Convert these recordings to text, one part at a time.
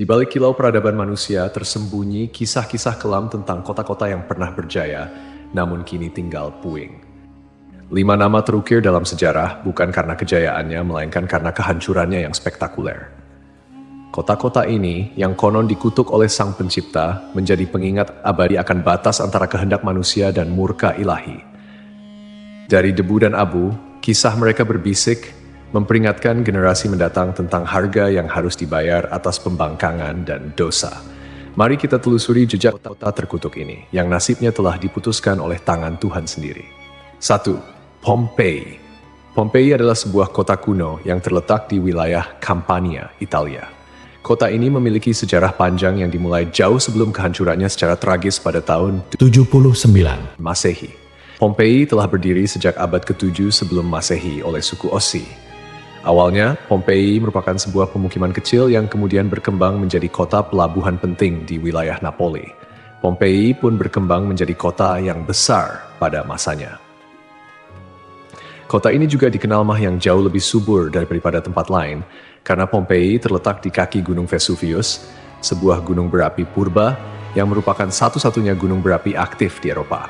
Di balik kilau peradaban manusia tersembunyi kisah-kisah kelam tentang kota-kota yang pernah berjaya, namun kini tinggal puing. 5 nama terukir dalam sejarah bukan karena kejayaannya, melainkan karena kehancurannya yang spektakuler. Kota-kota ini, yang konon dikutuk oleh Sang Pencipta, menjadi pengingat abadi akan batas antara kehendak manusia dan murka ilahi. Dari debu dan abu, kisah mereka berbisik, memperingatkan generasi mendatang tentang harga yang harus dibayar atas pembangkangan dan dosa. Mari kita telusuri jejak kota terkutuk ini, yang nasibnya telah diputuskan oleh tangan Tuhan sendiri. 1. Pompei. Pompei adalah sebuah kota kuno yang terletak di wilayah Campania, Italia. Kota ini memiliki sejarah panjang yang dimulai jauh sebelum kehancurannya secara tragis pada tahun 79 Masehi. Pompei telah berdiri sejak abad ke-7 sebelum Masehi oleh suku Ossi. Awalnya, Pompei merupakan sebuah pemukiman kecil yang kemudian berkembang menjadi kota pelabuhan penting di wilayah Napoli. Pompei pun berkembang menjadi kota yang besar pada masanya. Kota ini juga dikenal yang jauh lebih subur daripada tempat lain, karena Pompei terletak di kaki Gunung Vesuvius, sebuah gunung berapi purba yang merupakan satu-satunya gunung berapi aktif di Eropa.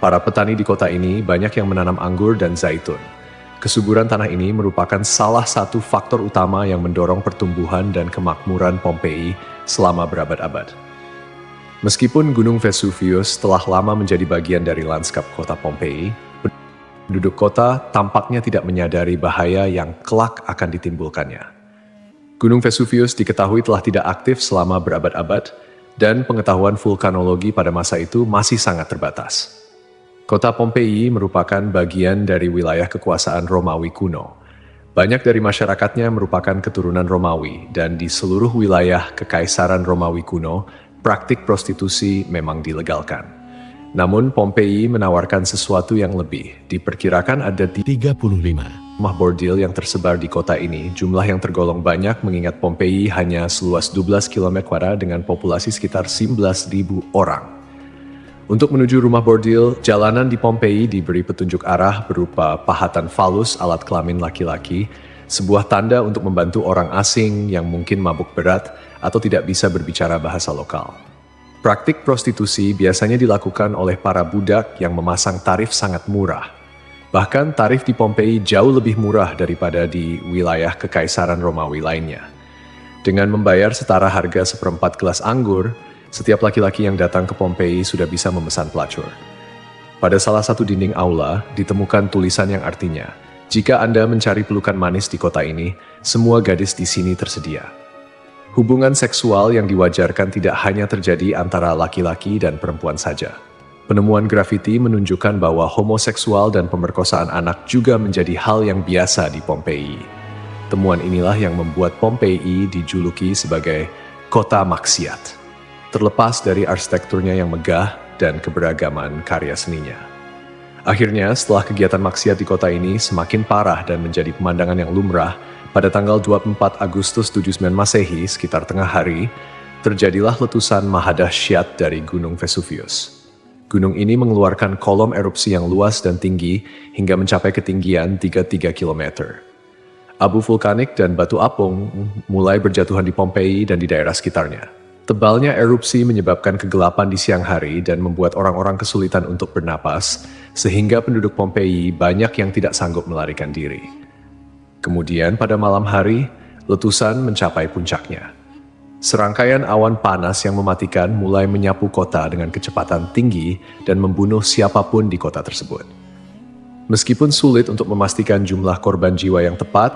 Para petani di kota ini banyak yang menanam anggur dan zaitun. Kesuburan tanah ini merupakan salah satu faktor utama yang mendorong pertumbuhan dan kemakmuran Pompei selama berabad-abad. Meskipun Gunung Vesuvius telah lama menjadi bagian dari lanskap kota Pompei, penduduk kota tampaknya tidak menyadari bahaya yang kelak akan ditimbulkannya. Gunung Vesuvius diketahui telah tidak aktif selama berabad-abad, dan pengetahuan vulkanologi pada masa itu masih sangat terbatas. Kota Pompei merupakan bagian dari wilayah kekuasaan Romawi kuno. Banyak dari masyarakatnya merupakan keturunan Romawi, dan di seluruh wilayah Kekaisaran Romawi kuno, praktik prostitusi memang dilegalkan. Namun Pompei menawarkan sesuatu yang lebih. Diperkirakan ada 35 rumah bordil yang tersebar di kota ini, jumlah yang tergolong banyak mengingat Pompei hanya seluas 12 km² dengan populasi sekitar 11.000 orang. Untuk menuju rumah bordil, jalanan di Pompei diberi petunjuk arah berupa pahatan falus alat kelamin laki-laki, sebuah tanda untuk membantu orang asing yang mungkin mabuk berat atau tidak bisa berbicara bahasa lokal. Praktik prostitusi biasanya dilakukan oleh para budak yang memasang tarif sangat murah. Bahkan tarif di Pompei jauh lebih murah daripada di wilayah Kekaisaran Romawi lainnya. Dengan membayar setara harga seperempat gelas anggur, setiap laki-laki yang datang ke Pompei sudah bisa memesan pelacur. Pada salah satu dinding aula, ditemukan tulisan yang artinya, "Jika Anda mencari pelukan manis di kota ini, semua gadis di sini tersedia." Hubungan seksual yang diwajarkan tidak hanya terjadi antara laki-laki dan perempuan saja. Penemuan grafiti menunjukkan bahwa homoseksual dan pemerkosaan anak juga menjadi hal yang biasa di Pompei. Temuan inilah yang membuat Pompei dijuluki sebagai kota maksiat, terlepas dari arsitekturnya yang megah dan keberagaman karya seninya. Akhirnya, setelah kegiatan maksiat di kota ini semakin parah dan menjadi pemandangan yang lumrah, pada tanggal 24 Agustus 79 Masehi, sekitar tengah hari, terjadilah letusan mahadahsyat dari Gunung Vesuvius. Gunung ini mengeluarkan kolom erupsi yang luas dan tinggi hingga mencapai ketinggian 33 km. Abu vulkanik dan batu apung mulai berjatuhan di Pompei dan di daerah sekitarnya. Tebalnya erupsi menyebabkan kegelapan di siang hari dan membuat orang-orang kesulitan untuk bernapas, sehingga penduduk Pompei banyak yang tidak sanggup melarikan diri. Kemudian pada malam hari, letusan mencapai puncaknya. Serangkaian awan panas yang mematikan mulai menyapu kota dengan kecepatan tinggi dan membunuh siapapun di kota tersebut. Meskipun sulit untuk memastikan jumlah korban jiwa yang tepat,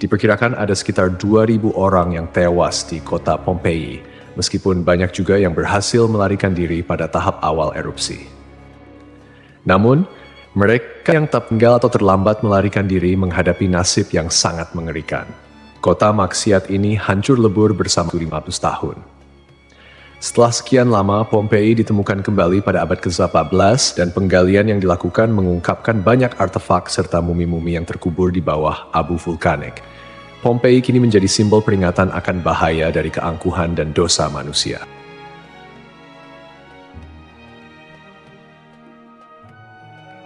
diperkirakan ada sekitar 2.000 orang yang tewas di kota Pompei, meskipun banyak juga yang berhasil melarikan diri pada tahap awal erupsi. Namun, mereka yang tak tinggal atau terlambat melarikan diri menghadapi nasib yang sangat mengerikan. Kota maksiat ini hancur lebur bersama 500 tahun. Setelah sekian lama, Pompei ditemukan kembali pada abad ke-18 dan penggalian yang dilakukan mengungkapkan banyak artefak serta mumi-mumi yang terkubur di bawah abu vulkanik. Pompei kini menjadi simbol peringatan akan bahaya dari keangkuhan dan dosa manusia.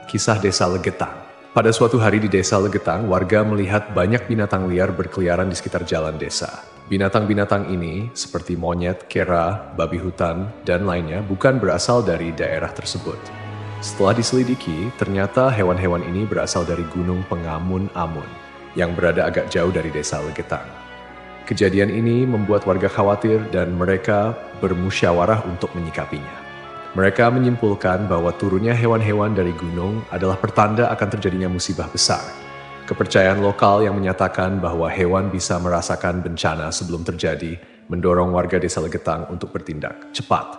Kisah Desa Legetang. Pada suatu hari di desa Legetang, warga melihat banyak binatang liar berkeliaran di sekitar jalan desa. Binatang-binatang ini, seperti monyet, kera, babi hutan, dan lainnya, bukan berasal dari daerah tersebut. Setelah diselidiki, ternyata hewan-hewan ini berasal dari Gunung Pengamun-Amun, yang berada agak jauh dari desa Legetang. Kejadian ini membuat warga khawatir dan mereka bermusyawarah untuk menyikapinya. Mereka menyimpulkan bahwa turunnya hewan-hewan dari gunung adalah pertanda akan terjadinya musibah besar. Kepercayaan lokal yang menyatakan bahwa hewan bisa merasakan bencana sebelum terjadi mendorong warga desa Legetang untuk bertindak cepat.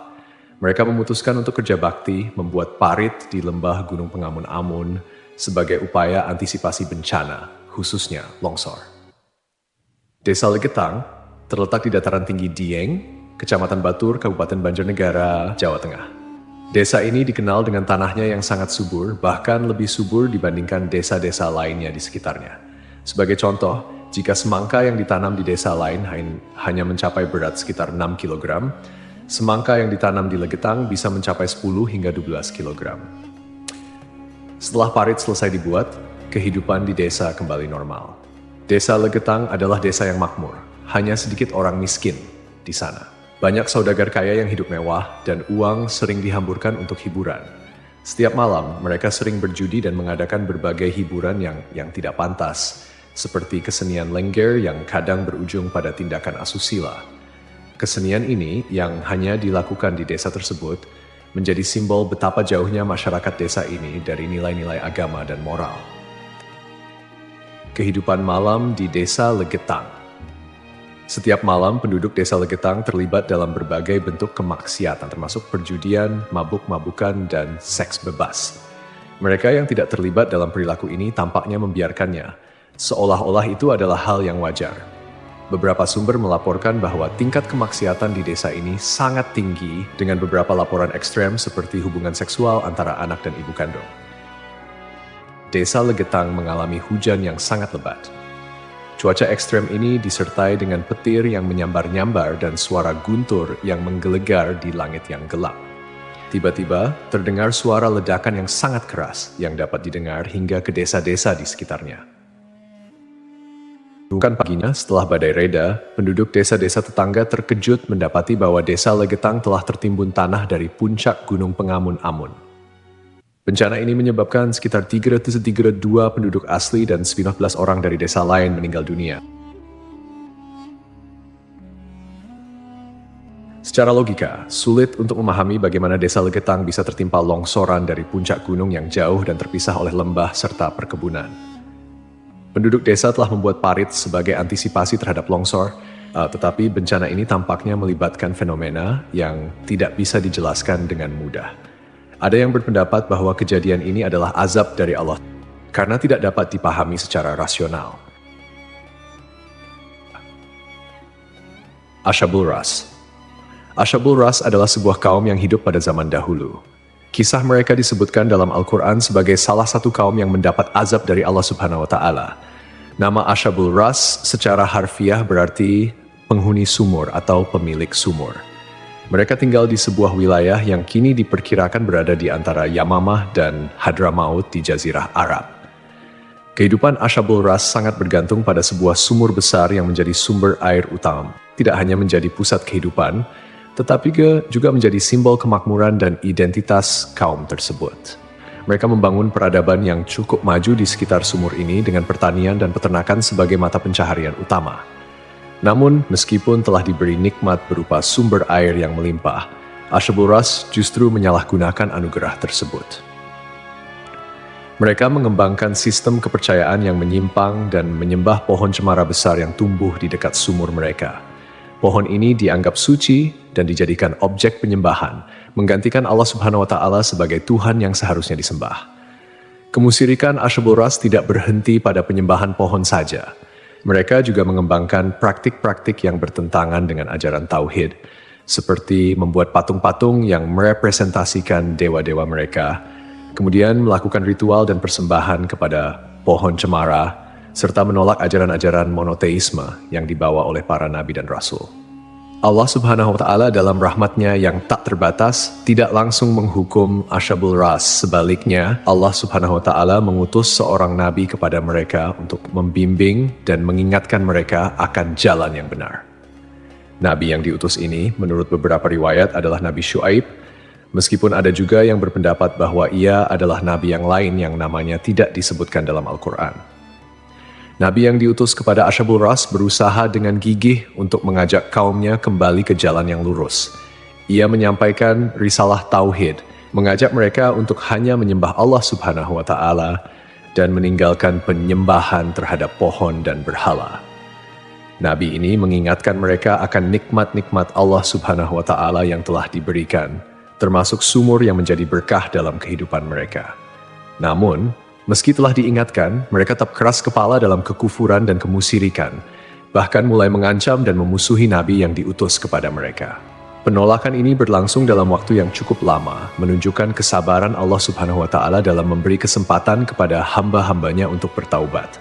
Mereka memutuskan untuk kerja bakti membuat parit di lembah Gunung Pengamun-Amun sebagai upaya antisipasi bencana, khususnya longsor. Desa Legetang terletak di dataran tinggi Dieng, Kecamatan Batur, Kabupaten Banjarnegara, Jawa Tengah. Desa ini dikenal dengan tanahnya yang sangat subur, bahkan lebih subur dibandingkan desa-desa lainnya di sekitarnya. Sebagai contoh, jika semangka yang ditanam di desa lain hanya mencapai berat sekitar 6 kg, semangka yang ditanam di Legetang bisa mencapai 10 hingga 12 kg. Setelah parit selesai dibuat, kehidupan di desa kembali normal. Desa Legetang adalah desa yang makmur, hanya sedikit orang miskin di sana. Banyak saudagar kaya yang hidup mewah dan uang sering dihamburkan untuk hiburan. Setiap malam, mereka sering berjudi dan mengadakan berbagai hiburan yang tidak pantas, seperti kesenian lengger yang kadang berujung pada tindakan asusila. Kesenian ini yang hanya dilakukan di desa tersebut menjadi simbol betapa jauhnya masyarakat desa ini dari nilai-nilai agama dan moral. Kehidupan malam di desa Legetang. Setiap malam, penduduk desa Legetang terlibat dalam berbagai bentuk kemaksiatan, termasuk perjudian, mabuk-mabukan, dan seks bebas. Mereka yang tidak terlibat dalam perilaku ini tampaknya membiarkannya, seolah-olah itu adalah hal yang wajar. Beberapa sumber melaporkan bahwa tingkat kemaksiatan di desa ini sangat tinggi dengan beberapa laporan ekstrem seperti hubungan seksual antara anak dan ibu kandung. Desa Legetang mengalami hujan yang sangat lebat. Cuaca ekstrem ini disertai dengan petir yang menyambar-nyambar dan suara guntur yang menggelegar di langit yang gelap. Tiba-tiba, terdengar suara ledakan yang sangat keras yang dapat didengar hingga ke desa-desa di sekitarnya. Bukan paginya, setelah badai reda, penduduk desa-desa tetangga terkejut mendapati bahwa desa Legetang telah tertimbun tanah dari puncak Gunung Pengamun-Amun. Bencana ini menyebabkan sekitar 332 penduduk asli dan 19 orang dari desa lain meninggal dunia. Secara logika, sulit untuk memahami bagaimana desa Legetang bisa tertimpa longsoran dari puncak gunung yang jauh dan terpisah oleh lembah serta perkebunan. Penduduk desa telah membuat parit sebagai antisipasi terhadap longsor, tetapi bencana ini tampaknya melibatkan fenomena yang tidak bisa dijelaskan dengan mudah. Ada yang berpendapat bahwa kejadian ini adalah azab dari Allah karena tidak dapat dipahami secara rasional. Ashabul Ras. Ashabul Ras adalah sebuah kaum yang hidup pada zaman dahulu. Kisah mereka disebutkan dalam Al-Quran sebagai salah satu kaum yang mendapat azab dari Allah Subhanahu wa Ta'ala. Nama Ashabul Ras secara harfiah berarti penghuni sumur atau pemilik sumur. Mereka tinggal di sebuah wilayah yang kini diperkirakan berada di antara Yamamah dan Hadramaut di Jazirah Arab. Kehidupan Ashabul Ras sangat bergantung pada sebuah sumur besar yang menjadi sumber air utama. Tidak hanya menjadi pusat kehidupan, tetapi juga menjadi simbol kemakmuran dan identitas kaum tersebut. Mereka membangun peradaban yang cukup maju di sekitar sumur ini dengan pertanian dan peternakan sebagai mata pencaharian utama. Namun, meskipun telah diberi nikmat berupa sumber air yang melimpah, Ashabul Ras justru menyalahgunakan anugerah tersebut. Mereka mengembangkan sistem kepercayaan yang menyimpang dan menyembah pohon cemara besar yang tumbuh di dekat sumur mereka. Pohon ini dianggap suci dan dijadikan objek penyembahan, menggantikan Allah Subhanahu wa Ta'ala sebagai Tuhan yang seharusnya disembah. Kemusyrikan Ashabul Ras tidak berhenti pada penyembahan pohon saja. Mereka juga mengembangkan praktik-praktik yang bertentangan dengan ajaran Tauhid, seperti membuat patung-patung yang merepresentasikan dewa-dewa mereka, kemudian melakukan ritual dan persembahan kepada pohon cemara, serta menolak ajaran-ajaran monoteisme yang dibawa oleh para nabi dan rasul. Allah Subhanahu wa Ta'ala dalam rahmatnya yang tak terbatas tidak langsung menghukum Ashabul Ras. Sebaliknya, Allah Subhanahu wa Ta'ala mengutus seorang nabi kepada mereka untuk membimbing dan mengingatkan mereka akan jalan yang benar. Nabi yang diutus ini, menurut beberapa riwayat, adalah Nabi Syuaib, meskipun ada juga yang berpendapat bahwa ia adalah nabi yang lain yang namanya tidak disebutkan dalam Al-Quran. Nabi yang diutus kepada Ashabul Ras berusaha dengan gigih untuk mengajak kaumnya kembali ke jalan yang lurus. Ia menyampaikan risalah tauhid, mengajak mereka untuk hanya menyembah Allah Subhanahu wa Ta'ala dan meninggalkan penyembahan terhadap pohon dan berhala. Nabi ini mengingatkan mereka akan nikmat-nikmat Allah Subhanahu wa Ta'ala yang telah diberikan, termasuk sumur yang menjadi berkah dalam kehidupan mereka. Namun, meski telah diingatkan, mereka tetap keras kepala dalam kekufuran dan kemusyrikan, bahkan mulai mengancam dan memusuhi Nabi yang diutus kepada mereka. Penolakan ini berlangsung dalam waktu yang cukup lama, menunjukkan kesabaran Allah Subhanahu wa Ta'ala dalam memberi kesempatan kepada hamba-hambanya untuk bertaubat.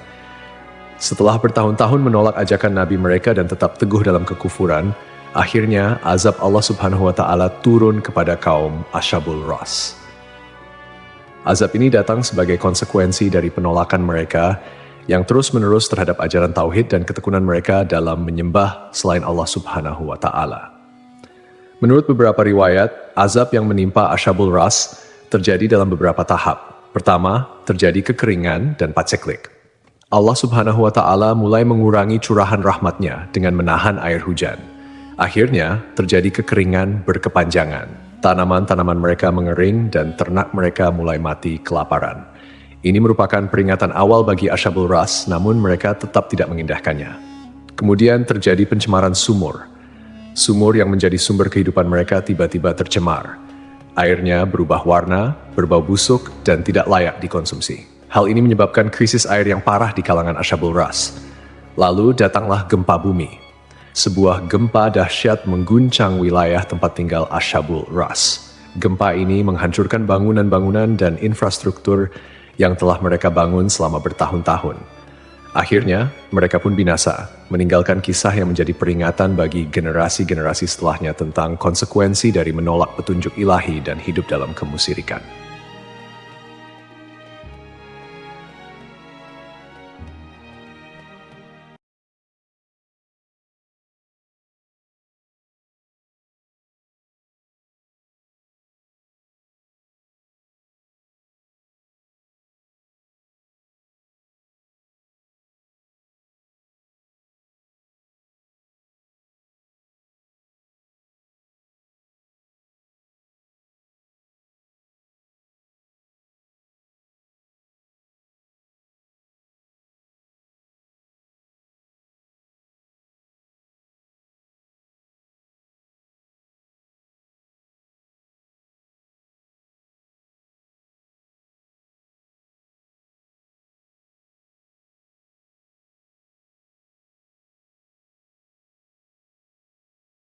Setelah bertahun-tahun menolak ajakan Nabi mereka dan tetap teguh dalam kekufuran, akhirnya azab Allah Subhanahu wa Ta'ala turun kepada kaum Ashabul Ras. Azab ini datang sebagai konsekuensi dari penolakan mereka yang terus-menerus terhadap ajaran tauhid dan ketekunan mereka dalam menyembah selain Allah Subhanahu wa Ta'ala. Menurut beberapa riwayat, azab yang menimpa Ashabul Ras terjadi dalam beberapa tahap. Pertama, terjadi kekeringan dan paceklik. Allah Subhanahu wa Ta'ala mulai mengurangi curahan rahmatnya dengan menahan air hujan. Akhirnya, terjadi kekeringan berkepanjangan. Tanaman-tanaman mereka mengering dan ternak mereka mulai mati kelaparan. Ini merupakan peringatan awal bagi Ashabul Ras, namun mereka tetap tidak mengindahkannya. Kemudian terjadi pencemaran sumur. Sumur yang menjadi sumber kehidupan mereka tiba-tiba tercemar. Airnya berubah warna, berbau busuk, dan tidak layak dikonsumsi. Hal ini menyebabkan krisis air yang parah di kalangan Ashabul Ras. Lalu datanglah gempa bumi. Sebuah gempa dahsyat mengguncang wilayah tempat tinggal Ashabul Ras. Gempa ini menghancurkan bangunan-bangunan dan infrastruktur yang telah mereka bangun selama bertahun-tahun. Akhirnya, mereka pun binasa, meninggalkan kisah yang menjadi peringatan bagi generasi-generasi setelahnya tentang konsekuensi dari menolak petunjuk ilahi dan hidup dalam kemusyrikan.